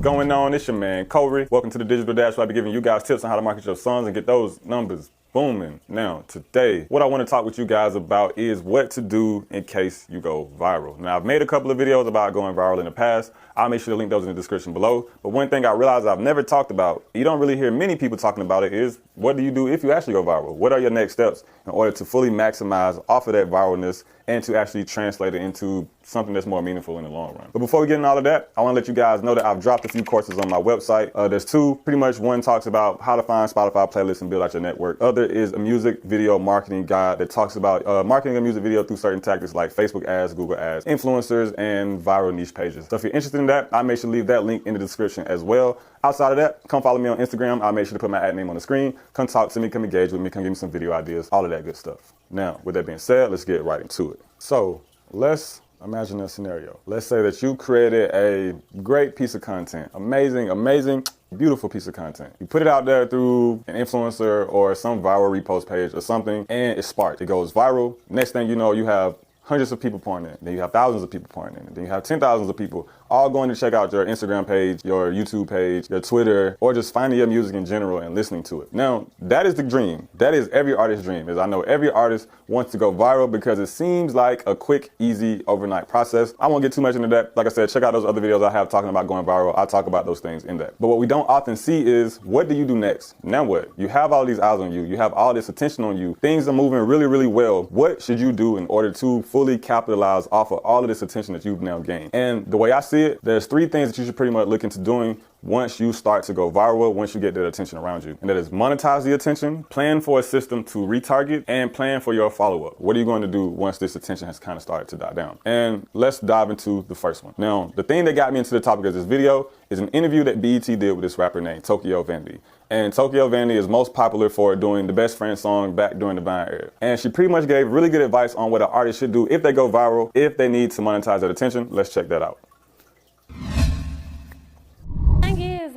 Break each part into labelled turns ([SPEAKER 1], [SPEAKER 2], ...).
[SPEAKER 1] going on? It's your man, Corey. Welcome to the Digital Dash, where I be giving you guys tips on how to market your songs and get those numbers booming. Now, today, what I want to talk with you guys about is what to do in case you go viral. Now, I've made a couple of videos about going viral in the past. I'll make sure to link those in the description below. But one thing I realized I've never talked about, you don't really hear many people talking about it, is what do you do if you actually go viral? What are your next steps in order to fully maximize off of that viralness and to actually translate it into something that's more meaningful in the long run? But before we get into all of that, I want to let you guys know that I've dropped a few courses on my website. There's two. Pretty much one talks about how to find Spotify playlists and build out your network. Other is a music video marketing guide that talks about marketing a music video through certain tactics like Facebook ads, Google ads, influencers, and viral niche pages. So if you're interested in that, I make sure to leave that link in the description as well. Outside of that, come follow me on Instagram. I'll make sure to put my ad name on the screen. Come talk to me, come engage with me, come give me some video ideas, all of that good stuff. Now, with that being said, let's get right into it. So let's imagine a scenario. Let's say that you created a great piece of content, amazing, beautiful piece of content. You put it out there through an influencer or some viral repost page or something, and it sparked. It goes viral. Next thing you know, you have hundreds of people pouring in. Then you have thousands of people pouring in. Then you have 10,000s of people all going to check out your Instagram page, your YouTube page, your Twitter, or just finding your music in general and listening to it. Now, that is the dream. That is every artist's dream. As I know every artist wants to go viral because it seems like a quick, easy, overnight process. I won't get too much into that. Like I said, check out those other videos I have talking about going viral. I'll talk about those things in that. But what we don't often see is, what do you do next? Now what? You have all these eyes on you. You have all this attention on you. Things are moving really well. What should you do in order to fully capitalize off of all of this attention that you've now gained? And the way I see it, there's three things that you should pretty much look into doing once you start to go viral, once you get that attention around you. And that is monetize the attention, plan for a system to retarget, and plan for your follow-up. What are you going to do once this attention has kind of started to die down? And let's dive into the first one. Now, the thing that got me into the topic of this video is an interview that BET did with this rapper named Tokyo Vanity. And Tokyo Vanity is most popular for doing the Best Friend song back during the Vine era. And she pretty much gave really good advice on what an artist should do if they go viral, if they need to monetize that attention. Let's check that out.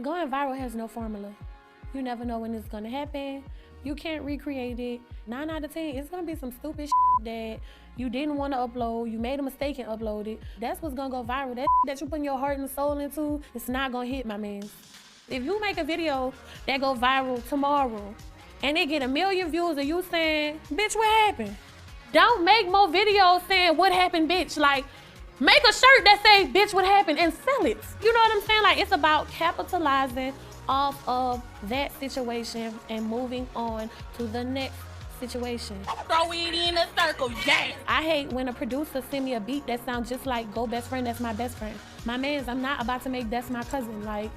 [SPEAKER 2] Going viral has no formula. You never know when it's gonna happen. You can't recreate it. 9 out of 10, it's gonna be some stupid shit that you didn't want to upload. You made a mistake and upload it. That's what's gonna go viral. That you putting your heart and soul into, it's not gonna hit, my man. If you make a video that go viral tomorrow and they get 1 million views of you saying, bitch, what happened? Don't make more videos saying, what happened, bitch? Like, make a shirt that say, bitch, what happened, and sell it. You know what I'm saying? Like, it's about capitalizing off of that situation and moving on to the next situation.
[SPEAKER 3] Throw it in a circle, yeah.
[SPEAKER 2] I hate when a producer send me a beat that sounds just like Go Best Friend, That's My Best Friend. My mans, I'm not about to make That's My Cousin. Like,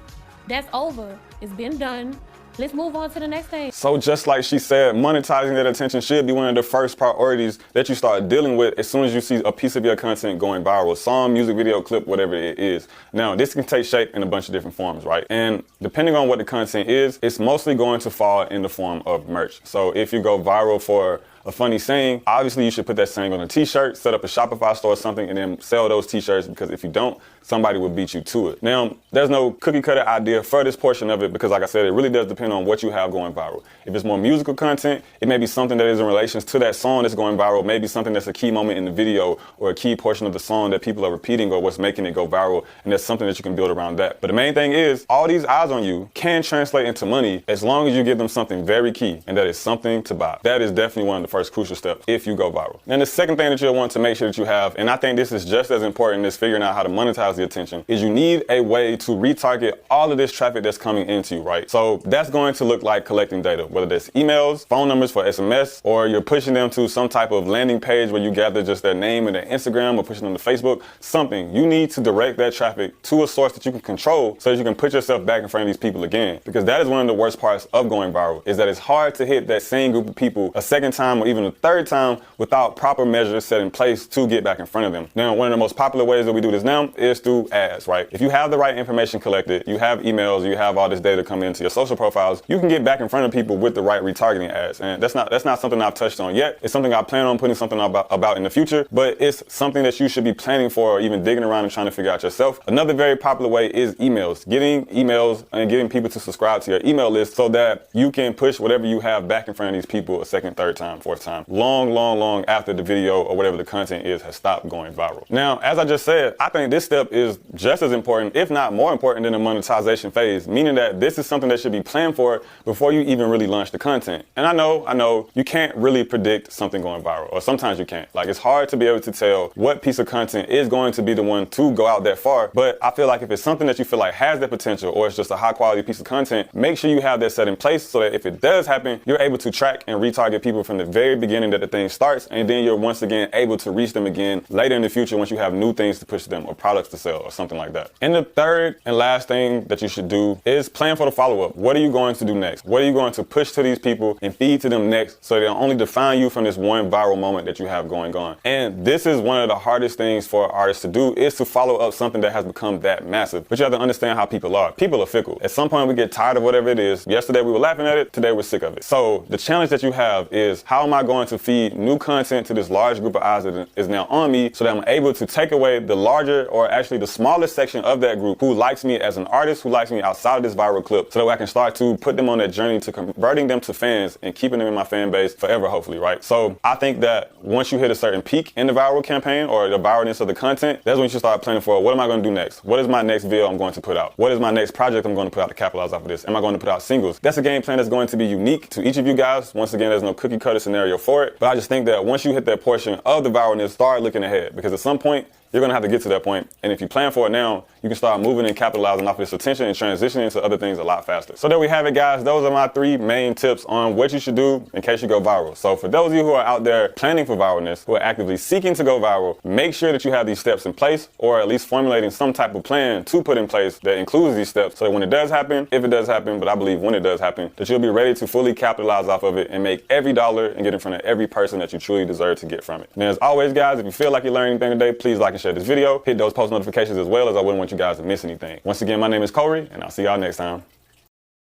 [SPEAKER 2] that's over. It's been done. Let's move on to the next thing.
[SPEAKER 1] So just like she said, monetizing that attention should be one of the first priorities that you start dealing with as soon as you see a piece of your content going viral, song, music video, clip, whatever it is. Now, this can take shape in a bunch of different forms, right? And depending on what the content is, it's mostly going to fall in the form of merch. So if you go viral for a funny saying, obviously you should put that saying on a t-shirt, set up a Shopify store or something, and then sell those t-shirts, because if you don't, somebody will beat you to it. Now, there's no cookie cutter idea for this portion of it, because like I said, it really does depend on what you have going viral. If it's more musical content, it may be something that is in relation to that song that's going viral, maybe something that's a key moment in the video or a key portion of the song that people are repeating or what's making it go viral, and that's something that you can build around that. But the main thing is, all these eyes on you can translate into money as long as you give them something very key, and that is something to buy. That is definitely one of the first crucial steps if you go viral. And the second thing that you'll want to make sure that you have, and I think this is just as important as figuring out how to monetize the attention, is you need a way to retarget all of this traffic that's coming into you, right? So that's going to look like collecting data, whether that's emails, phone numbers for SMS, or you're pushing them to some type of landing page where you gather just their name and their Instagram, or pushing them to Facebook, something. You need to direct that traffic to a source that you can control so that you can put yourself back in front of these people again. Because that is one of the worst parts of going viral, is that it's hard to hit that same group of people a second time or even a third time without proper measures set in place to get back in front of them. Now, one of the most popular ways that we do this now is through ads, right? If you have the right information collected, you have emails, you have all this data coming into your social profiles, you can get back in front of people with the right retargeting ads. And that's not something I've touched on yet. It's something I plan on putting something about in the future, but it's something that you should be planning for or even digging around and trying to figure out yourself. Another very popular way is emails. Getting emails and getting people to subscribe to your email list so that you can push whatever you have back in front of these people a second, third time, 4th time. Long after the video or whatever the content is has stopped going viral. Now, as I just said, I think this step is just as important, if not more important, than the monetization phase, meaning that this is something that should be planned for before you even really launch the content. And I know, you can't really predict something going viral, or sometimes you can't. Like, it's hard to be able to tell what piece of content is going to be the one to go out that far, but I feel like if it's something that you feel like has the potential, or it's just a high quality piece of content, make sure you have that set in place so that if it does happen, you're able to track and retarget people from the very beginning that the thing starts, and then you're once again able to reach them again later in the future once you have new things to push to them or products to sell or something like that. And the third and last thing that you should do is plan for the follow-up. What are you going to do next? What are you going to push to these people and feed to them next so they'll only define you from this one viral moment that you have going on? And this is one of the hardest things for artists to do, is to follow up something that has become that massive. But you have to understand how people are. People are fickle. At some point we get tired of whatever it is. Yesterday we were laughing at it, today we're sick of it. So the challenge that you have is, how am I going to feed new content to this large group of eyes that is now on me so that I'm able to take away the larger, or actually the smallest section of that group who likes me as an artist, who likes me outside of this viral clip, so that way I can start to put them on that journey to converting them to fans and keeping them in my fan base forever, hopefully, right? So I think that once you hit a certain peak in the viral campaign or the viralness of the content, that's when you should start planning for, what am I going to do next? What is my next video I'm going to put out? What is my next project I'm going to put out to capitalize off of this? Am I going to put out singles? That's a game plan that's going to be unique to each of you guys. Once again, there's no cookie cutter scenario for it, but I just think that once you hit that portion of the viralness, start looking ahead, because at some point, you're going to have to get to that point. And if you plan for it now, you can start moving and capitalizing off this attention and transitioning into other things a lot faster. So there we have it, guys. Those are my 3 main tips on what you should do in case you go viral. So for those of you who are out there planning for viralness, who are actively seeking to go viral, make sure that you have these steps in place, or at least formulating some type of plan to put in place that includes these steps, so that when it does happen, if it does happen, but I believe when it does happen, that you'll be ready to fully capitalize off of it and make every dollar and get in front of every person that you truly deserve to get from it. And as always, guys, if you feel like you learned anything today, please like and share this video. Hit those post notifications as well, as I wouldn't want you guys to miss anything. Once again, my name is Corey, and I'll see y'all next time.